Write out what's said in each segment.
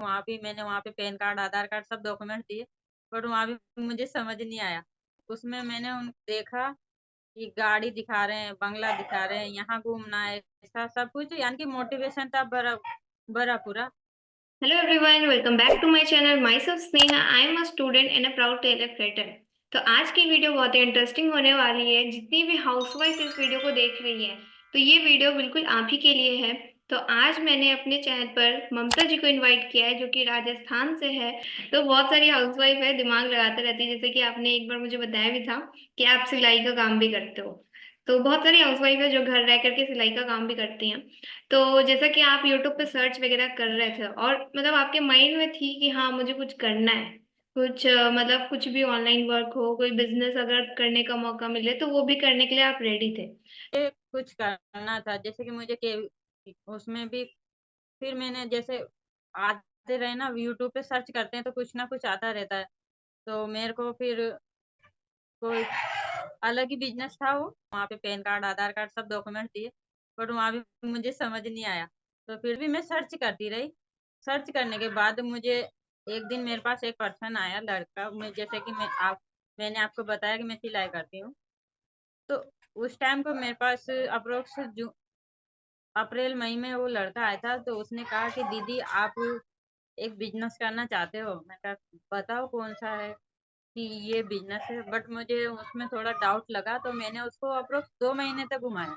वहाँ भी मैंने वहाँ पे पैन कार्ड, आधार कार्ड सब डॉक्यूमेंट दिए, बट वहाँ भी मुझे समझ नहीं आया। उसमें मैंने उन देखा कि गाड़ी दिखा रहे हैं, बंगला दिखा रहे हैं, यहाँ घूमना है, ऐसा सब कुछ यानी कि मोटिवेशन था भरा भरा पूरा। Hello everyone, welcome back to my channel. Myself Sneha. I am a student and a proud telecritter. तो आज की वीडियो बहुत ही इंटरेस्टिंग होने वाली है। जितनी भी हाउसवाइफ इस वीडियो को देख रही है तो ये वीडियो बिल्कुल आप ही के लिए है। तो आज मैंने अपने चैनल पर ममता जी को इनवाइट किया है जो कि राजस्थान से है। तो बहुत सारी हाउसवाइफ है, दिमाग लगाते रहती है, जैसे कि आपने एक बार मुझे बताया भी था कि आप सिलाई का काम भी करते हो। तो बहुत सारी हाउसवाइफ है जो घर रह करके सिलाई का काम भी करती हैं। तो जैसा कि आप यूट्यूब पे सर्च वगैरह कर रहे थे और मतलब आपके माइंड में थी कि हाँ मुझे कुछ करना है, कुछ मतलब कुछ भी ऑनलाइन वर्क हो, कोई बिजनेस अगर करने का मौका मिले तो वो भी करने के लिए आप रेडी थे। ये कुछ करना था जैसे कि मुझे के उसमें भी फिर मैंने जैसे आते रहे ना, यूट्यूब पे सर्च करते हैं तो कुछ ना कुछ आता रहता है। तो मेरे को फिर कोई अलग ही बिजनेस था वो, वहाँ पे पैन कार्ड, आधार कार्ड सब डॉक्यूमेंट दिए, बट वहाँ भी मुझे समझ नहीं आया। तो फिर भी मैं सर्च करती रही। सर्च करने के बाद मुझे एक दिन मेरे पास एक पर्सन आया, लड़का। मैं जैसे कि मैंने आपको बताया कि मैं सिलाई करती हूँ। तो उस टाइम को मेरे पास अप्रोक्स अप्रैल मई में वो लड़का आया था। तो उसने कहा कि दीदी आप एक बिजनेस करना चाहते हो। मैं कहा बताओ कौन सा है कि ये बिजनेस है, बट मुझे उसमें थोड़ा डाउट लगा। तो मैंने उसको अप्रोक्स 2 महीने तक घुमाया,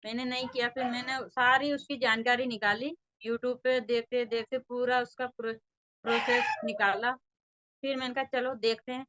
मैंने नहीं किया। फिर मैंने सारी उसकी जानकारी निकाली, यूट्यूब पे देखते देखते पूरा उसका प्रोसेस निकाला। फिर मैंने कहा चलो देखते हैं।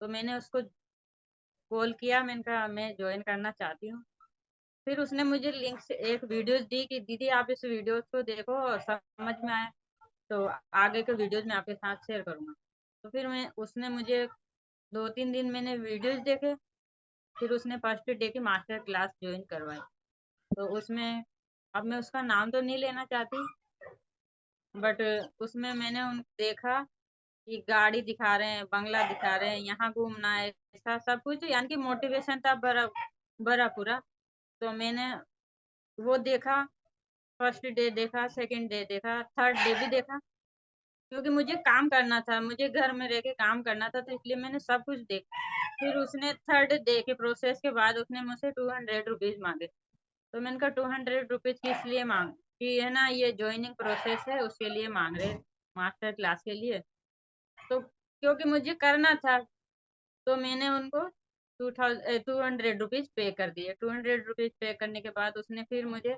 तो मैंने उसको कॉल किया, मैंने कहा मैं ज्वाइन करना चाहती हूँ। फिर उसने मुझे लिंक से एक वीडियोस दी कि दीदी आप इस वीडियोस को देखो और समझ में आए तो आगे के वीडियोस मैं आपके साथ शेयर करूंगा। तो फिर मैं उसने मुझे 2-3 दिन मैंने वीडियोस देखे। फिर उसने फर्स्ट डे की मास्टर क्लास ज्वाइन करवाई। तो उसमें अब मैं उसका नाम तो नहीं लेना चाहती, बट उसमें मैंने उन देखा कि गाड़ी दिखा रहे हैं, बंगला दिखा रहे हैं, यहाँ घूमना है, ऐसा सब कुछ यानी कि मोटिवेशन था भरा भरा पूरा। तो मैंने वो देखा, फर्स्ट डे देखा, सेकंड डे देखा, थर्ड डे भी देखा, क्योंकि मुझे काम करना था, मुझे घर में रह के काम करना था, तो इसलिए मैंने सब कुछ देखा। फिर उसने थर्ड डे के प्रोसेस के बाद उसने मुझसे 200 रुपीज मांगे। तो मैंने कहा 200 रुपीज किस लिए मांग, कि है ना ये ज्वाइनिंग प्रोसेस है उसके लिए मांग रहे, मास्टर क्लास के लिए। तो क्योंकि मुझे करना था, तो मैंने उनको 200 रुपीज पे कर दिए। 200 रुपीज पे करने के बाद उसने फिर मुझे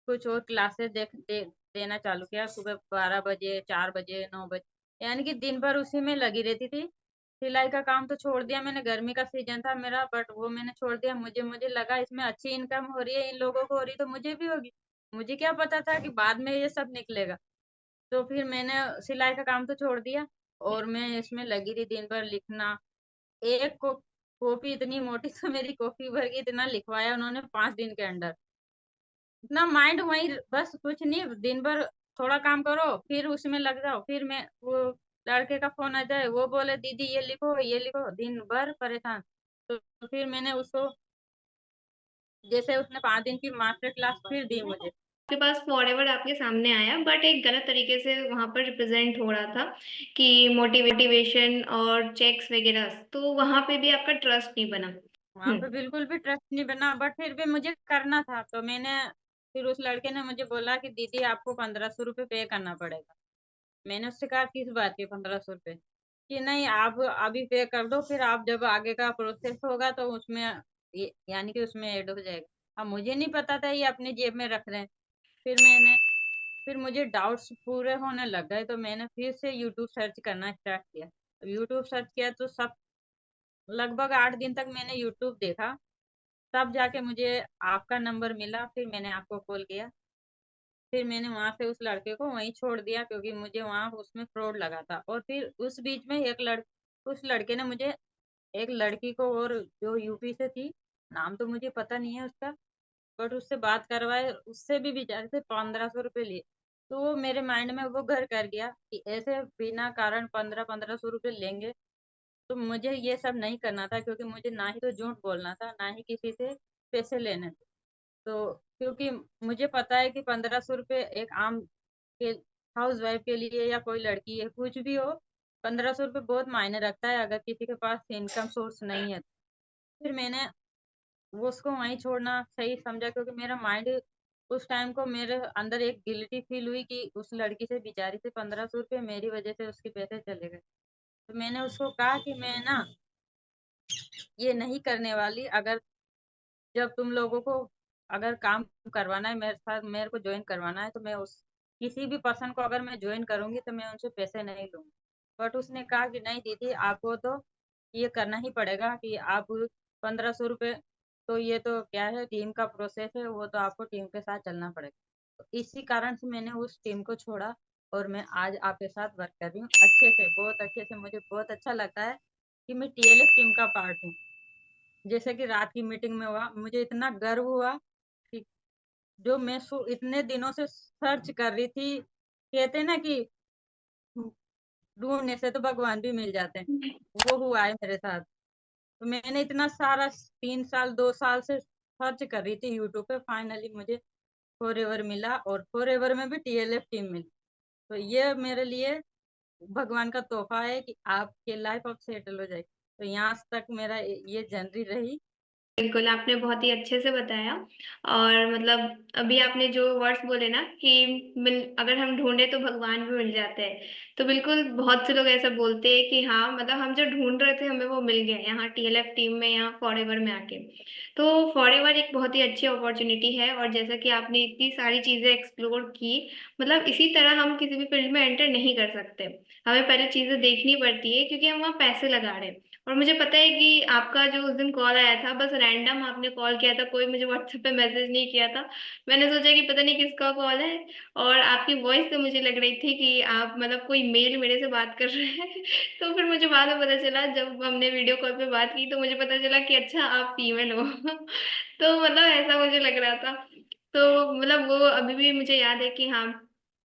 कुछ और क्लासेस देना चालू किया, सुबह 12 बजे, 4 बजे, 9 बजे, यानी कि दिन भर उसी में लगी रहती थी। सिलाई का काम तो छोड़ दिया मैंने, गर्मी का सीजन था मेरा, बट वो मैंने छोड़ दिया। मुझे लगा इसमें अच्छी इनकम हो रही है, इन लोगों को हो रही तो मुझे भी होगी। मुझे क्या पता था कि बाद में ये सब निकलेगा। तो फिर मैंने सिलाई का काम तो छोड़ दिया और मैं इसमें लगी थी दिन भर लिखना। एक कॉपी इतनी मोटी तो मेरी कॉपी भर के इतना लिखवाया उन्होंने 5 दिन के अंदर। इतना माइंड वही, बस कुछ नहीं, दिन भर थोड़ा काम करो फिर उसमें लग जाओ। फिर मैं वो लड़के का फोन आ जाए, वो बोले दीदी ये लिखो ये लिखो, दिन भर परेशान। तो फिर मैंने उसको, जैसे उसने 5 दिन की मास्टर क्लास फिर दी मुझे। आपके पास फॉरएवर आपके सामने आया बट एक गलत तरीके से वहां पर रिप्रेजेंट हो रहा था कि मोटिवेशन और चेक्स वगैरह, तो वहां पे भी आपका ट्रस्ट नहीं बना। वहां पे बिल्कुल भी ट्रस्ट नहीं बना, बट फिर भी मुझे करना था। तो मैंने, फिर उस लड़के ने मुझे बोला कि दीदी आपको 1500 रुपये पे करना पड़ेगा। मैंने उससे कहा किस बात के 1500 रुपये, कि नहीं आप अभी पे कर दो, फिर आप जब आगे का प्रोसेस होगा तो उसमें यानी कि उसमें ऐड हो जाएगा। अब मुझे नहीं पता था ये अपनी जेब में रख रहे हैं। फिर मुझे डाउट्स पूरे होने लग गए, तो मैंने फिर से यूट्यूब सर्च करना स्टार्ट किया। यूट्यूब सर्च किया तो सब लगभग 8 दिन तक मैंने यूट्यूब देखा, तब जाके मुझे आपका नंबर मिला। फिर मैंने आपको कॉल किया। फिर मैंने वहां से उस लड़के को वहीं छोड़ दिया, क्योंकि मुझे वहां उसमें फ्रॉड लगा था। और फिर उस बीच में उस लड़के ने मुझे एक लड़की को, और जो यूपी से थी, नाम तो मुझे पता नहीं है उसका, बट उससे बात करवाए, उससे भी बेचारे से 1500 रुपये लिए। तो वो मेरे माइंड में वो घर कर गया कि ऐसे बिना कारण 1500 रुपये लेंगे। तो मुझे ये सब नहीं करना था, क्योंकि मुझे ना ही तो झूठ बोलना था, ना ही किसी से पैसे लेने थे। तो क्योंकि मुझे पता है कि 1500 रुपये एक आम के हाउस वाइफ के लिए या कोई लड़की है कुछ भी हो, 1500 रुपये बहुत मायने रखता है अगर किसी के पास इनकम सोर्स नहीं है। फिर मैंने वो उसको वहीं छोड़ना सही समझा, क्योंकि मेरा माइंड उस टाइम को मेरे अंदर एक गिल्टी फील हुई कि उस लड़की से बेचारी से 1500 रुपये मेरी वजह से उसके पैसे चले गए। तो मैंने उसको कहा कि मैं ना ये नहीं करने वाली। अगर जब तुम लोगों को अगर काम करवाना है मेरे साथ, मेरे को ज्वाइन करवाना है, तो मैं उस किसी भी पर्सन को अगर मैं ज्वाइन करूंगी तो मैं उनसे पैसे नहीं लूंगी। बट उसने कहा कि नहीं दीदी, आपको तो ये करना ही पड़ेगा कि आप 1500 रुपये, तो ये तो क्या है, टीम का प्रोसेस है, वो तो आपको टीम के साथ चलना पड़ेगा। तो इसी कारण से मैंने उस टीम को छोड़ा और मैं आज आपके साथ वर्क कर रही हूँ अच्छे से, बहुत अच्छे से। मुझे बहुत अच्छा लगता है कि मैं टीएलएफ टीम का पार्ट हूँ। जैसे कि रात की मीटिंग में हुआ, मुझे इतना गर्व हुआ कि जो मैं इतने दिनों से सर्च कर रही थी, कहते हैं ना कि ढूंढने से तो भगवान भी मिल जाते हैं, वो हुआ है मेरे साथ। तो मैंने इतना सारा 3 साल 2 साल से सर्च कर रही थी यूट्यूब पे, फाइनली मुझे फॉरएवर मिला और फॉरएवर में भी टीएलएफ टीम मिली। तो ये मेरे लिए भगवान का तोहफा है कि आपकी लाइफ अब सेटल हो जाएगी। तो यहाँ तक मेरा ये जर्नी रही। बिल्कुल, आपने बहुत ही अच्छे से बताया। और मतलब अभी आपने जो वर्ड्स बोले ना कि मिल अगर हम ढूंढे तो भगवान भी मिल जाते हैं, तो बिल्कुल बहुत से लोग ऐसा बोलते हैं कि हाँ, मतलब हम जो ढूंढ रहे थे हमें वो मिल गया यहाँ टीएलएफ टीम में, यहाँ फॉरएवर में आके। तो फॉरएवर एक बहुत ही अच्छी अपॉर्चुनिटी है, और जैसा कि आपने इतनी सारी चीजें एक्सप्लोर की, मतलब इसी तरह हम किसी भी फील्ड में एंटर नहीं कर सकते। हमें पहले चीजें देखनी पड़ती है, क्योंकि हम वहाँ पैसे लगा रहे हैं। और मुझे पता है कि आपका जो उस दिन कॉल आया था, बस रैंडम आपने कॉल किया था, कोई मुझे व्हाट्सएप पे मैसेज नहीं किया था। मैंने सोचा कि पता नहीं किसका कॉल है, और आपकी वॉइस तो मुझे लग रही थी कि आप मतलब कोई मेल मेरे से बात कर रहे हैं। तो फिर मुझे बाद में पता चला, जब हमने वीडियो कॉल पे बात की, तो मुझे पता चला कि अच्छा आप फीमेल हो। तो मतलब ऐसा मुझे लग रहा था। तो मतलब वो अभी भी मुझे याद है कि हाँ,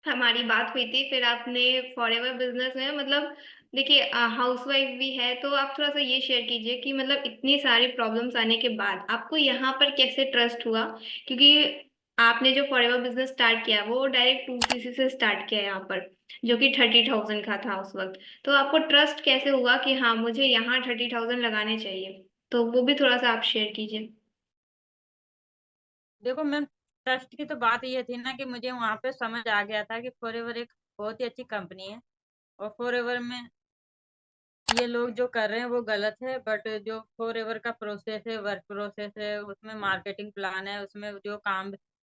हमारी बात हुई थी। फिर आपने फॉरएवर बिजनेस में मतलब देखिए, हाउसवाइफ भी है, तो आप थोड़ा सा ये शेयर कीजिए कि मतलब इतनी सारी प्रॉब्लम्स आने के बाद आपको यहाँ पर कैसे ट्रस्ट हुआ, क्योंकि आपने जो फॉरएवर बिजनेस स्टार्ट किया वो डायरेक्ट 2cc से स्टार्ट किया यहाँ पर, जो कि 30,000 का था उस वक्त। तो आपको ट्रस्ट कैसे हुआ कि हाँ, मुझे यहाँ 30,000 लगाने चाहिए? तो वो भी थोड़ा सा आप शेयर कीजिए। देखो मैम, ट्रस्ट की तो बात ये थी ना कि मुझे वहां पे समझ आ गया था कि फॉरएवर एक बहुत ही अच्छी कंपनी है, और फॉरएवर में ये लोग जो कर रहे हैं वो गलत है। बट जो फॉरएवर का प्रोसेस है, वर्क प्रोसेस है, उसमें मार्केटिंग प्लान है, उसमें जो काम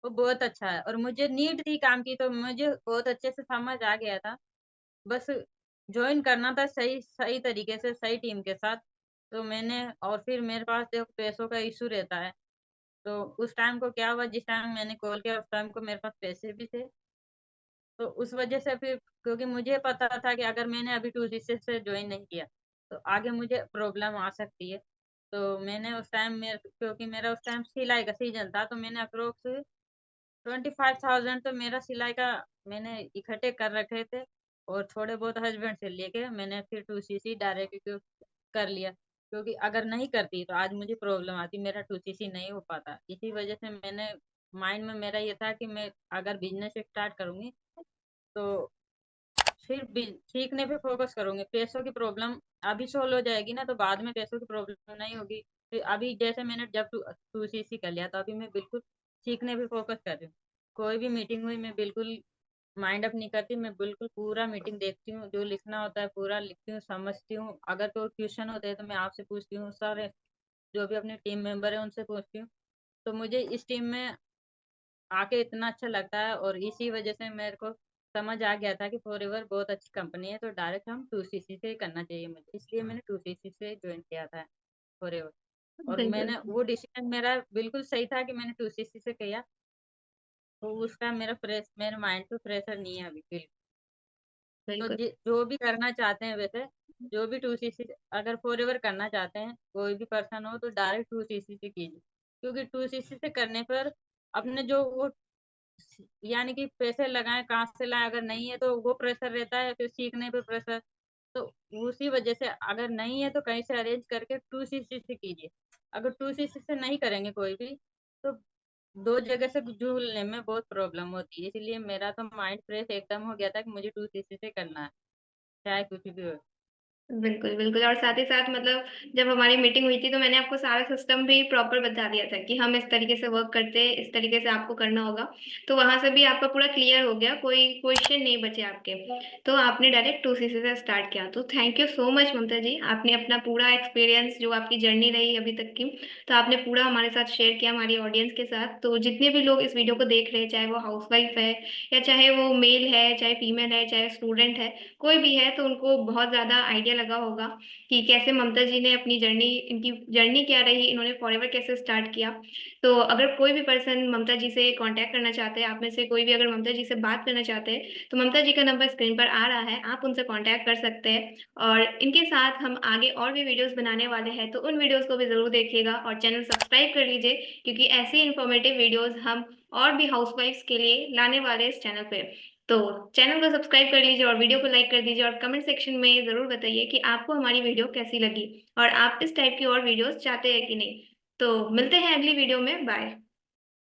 वो बहुत अच्छा है, और मुझे नीड थी काम की, तो मुझे बहुत अच्छे से समझ आ गया था। बस ज्वाइन करना था सही सही तरीके से, सही टीम के साथ। तो मैंने, और फिर मेरे पास जो पैसों का इशू रहता है, तो उस टाइम को क्या हुआ, जिस टाइम मैंने कॉल किया उस टाइम को मेरे पास पैसे भी थे। तो उस वजह से फिर, क्योंकि मुझे पता था कि अगर मैंने अभी 2cc से ज्वाइन नहीं किया तो आगे मुझे प्रॉब्लम आ सकती है। तो मैंने उस टाइम, मेरे क्योंकि मेरा उस टाइम सिलाई का सीजन था, तो मैंने अप्रोक्स 25,000 तो मेरा सिलाई का मैंने इकट्ठे कर रखे थे, और थोड़े बहुत हस्बैंड से लेके मैंने फिर 2cc डायरेक्ट कर लिया। क्योंकि अगर नहीं करती तो आज मुझे प्रॉब्लम आती, मेरा 2cc नहीं हो पाता। इसी वजह से मैंने, माइंड में मेरा ये था कि मैं अगर बिजनेस स्टार्ट करूंगी तो फिर सीखने पे फोकस करूंगी। पैसों की प्रॉब्लम अभी सॉल्व हो जाएगी ना, तो बाद में पैसों की प्रॉब्लम नहीं होगी। फिर अभी जैसे मैंने जब 2cc कर लिया, तो अभी मैं बिल्कुल सीखने पे फोकस कर रही हूँ। कोई भी मीटिंग हुई मैं बिल्कुल माइंड अप नहीं करती, मैं बिल्कुल पूरा मीटिंग देखती हूँ, जो लिखना होता है पूरा लिखती हूँ, समझती हूँ। अगर कोई क्वेश्चन होते हैं तो मैं आपसे पूछती हूँ, सारे जो भी अपने टीम मेंबर है उनसे पूछती हूँ। तो मुझे इस टीम में आके इतना अच्छा लगता है, और इसी वजह से मेरे को समझ आ गया था कि फॉरएवर बहुत अच्छी कंपनी है, तो डायरेक्ट हम 2cc से ही करना चाहिए मुझे, इसलिए मैंने 2cc से ज्वाइन किया था फॉरएवर। और बिल्कुल। मैंने वो डिसीजन मेरा बिल्कुल सही था कि मैंने 2cc से किया। तो उसका मेरे माइंड पे प्रेशर नहीं है अभी बिल्कुल। तो बिल्कुल। जो भी करना चाहते हैं, वैसे जो भी 2cc अगर फॉरएवर करना चाहते हैं, कोई भी पर्सन हो, तो डायरेक्ट 2cc से कीजिए। क्योंकि 2cc से करने पर अपने जो वो, यानी कि पैसे लगाएं कहाँ से लाएं, अगर नहीं है तो वो प्रेशर रहता है, फिर सीखने पे प्रेशर। तो उसी वजह से अगर नहीं है तो कहीं से अरेंज करके 2cc से कीजिए। अगर 2cc से नहीं करेंगे कोई भी, तो दो जगह से झूलने में बहुत प्रॉब्लम होती है, इसलिए मेरा तो माइंड फ्रेश एकदम हो गया था कि मुझे 2cc से करना है, चाहे कुछ भी हो। बिल्कुल बिल्कुल। और साथ ही साथ मतलब जब हमारी मीटिंग हुई थी तो मैंने आपको सारा सिस्टम भी प्रॉपर बता दिया था कि हम इस तरीके से वर्क करते हैं, इस तरीके से आपको करना होगा। तो वहां से भी आपका पूरा क्लियर हो गया, कोई क्वेश्चन नहीं बचे आपके। तो आपने डायरेक्ट 2cc से स्टार्ट किया। तो थैंक यू सो मच ममता जी, आपने अपना पूरा एक्सपीरियंस जो आपकी जर्नी रही अभी तक की, तो आपने पूरा हमारे साथ शेयर किया, हमारी ऑडियंस के साथ। तो जितने भी लोग इस वीडियो को देख रहे हैं, चाहे वो हाउसवाइफ है या चाहे वो मेल है, चाहे फीमेल है, चाहे स्टूडेंट है, कोई भी है, तो उनको बहुत ज्यादा आइडिया लगा होगा कि कैसे ममता जी ने अपनी जर्नी, इनकी जर्नी क्या रही, इन्होंने फॉरएवर कैसे स्टार्ट किया। तो अगर कोई भी पर्सन ममता जी से कांटेक्ट करना चाहते हैं, आप में से कोई भी अगर ममता जी से बात करना चाहते हैं, तो ममता जी का नंबर स्क्रीन पर आ रहा है, आप उनसे कांटेक्ट कर सकते हैं। और इनके साथ हम आगे और भी वीडियोस बनाने वाले हैं, तो उन वीडियोस को भी जरूर देखिएगा और चैनल सब्सक्राइब कर लीजिए, क्योंकि ऐसी इंफॉर्मेटिव वीडियोस हम और भी हाउसवाइफ्स के लिए लाने वाले हैं इस चैनल पे। तो चैनल को सब्सक्राइब कर लीजिए और वीडियो को लाइक कर दीजिए, और कमेंट सेक्शन में जरूर बताइए कि आपको हमारी वीडियो कैसी लगी और आप इस टाइप की और वीडियोस चाहते हैं कि नहीं। तो मिलते हैं अगली वीडियो में। बाय।